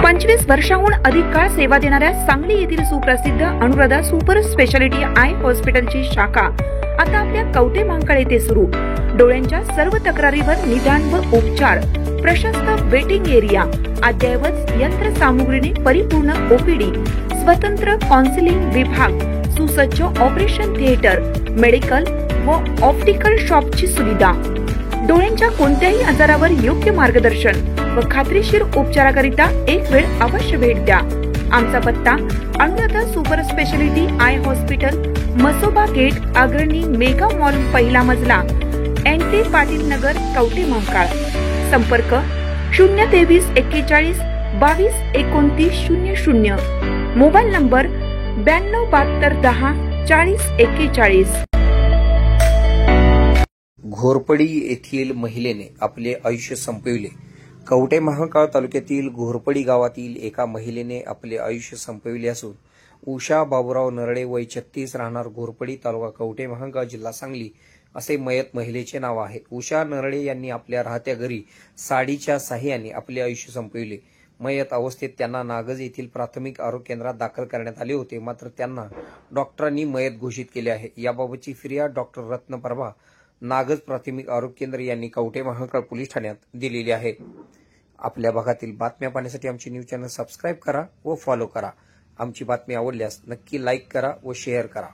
25 वर्षांहून अधिक काळ सेवा देणाऱ्या सांगली येथील सुप्रसिद्ध अनुराधा सुपर स्पेशालिटी आय हॉस्पिटलची शाखा आता आपल्या कवठे महांकाळ येथे सुरू। डोळ्यांच्या सर्व तक्रारीवर निदान व उपचार, प्रशस्त वेटिंग एरिया, अद्ययावत यंत्रसामुग्रीने परिपूर्ण ओपीडी, स्वतंत्र काउन्सिलिंग विभाग, सुसज्ज ऑपरेशन थिएटर, मेडिकल व ऑप्टिकल शॉपची सुविधा, डोळ्यांच्या कोणत्याही आजारावर योग्य मार्गदर्शन व खात्रीशीर उपचाराकरिता एक वेळ अवश्य भेट द्या। आमचा पत्ता Anuradha super speciality eye hospital, Masoba gate, Agrani mega mall, पहिला मजला, एनटी पाटील नगर, कवठे महांकाळ। संपर्क 023 41 22 29 00, मोबाईल नंबर 92 72 10 40 41। घोरपडी येथील महिलेने आपले आयुष्य संपविले। कवठे महांकाळ तालुक्यातील घोरपडी गावातील एका महिलेने आपले आयुष्य संपविले असून उषा बाबूराव नरडे वय 36 राहणार घोरपडी तालुका कवठे महांकाळ जिल्हा सांगली असे मयत महिलेचे नाव आहे। उषा नरडे यांनी आपल्या राहत्या घरी साडीच्या साह्याने आपले आयुष्य संपविले। मयत अवस्थेत त्यांना नागज येथील प्राथमिक आरोग्य केंद्रात दाखल करण्यात आले होते, मात्र त्यांना डॉक्टरांनी मयत घोषित केले आहे। याबाबतची फिर्याद डॉक्टर रत्नप्रभा नागज प्राथमिक आरोग्य केंद्र यांनी कवठे महांकाळ पोलीस ठाण्यात दिलेली आहे। आपल्या भागातील बातम्या पाहण्यासाठी आमचे न्यूज चॅनल सबस्क्राईब करा व फॉलो करा। आमची बातमी आवडल्यास नक्की लाईक करा व शेअर करा।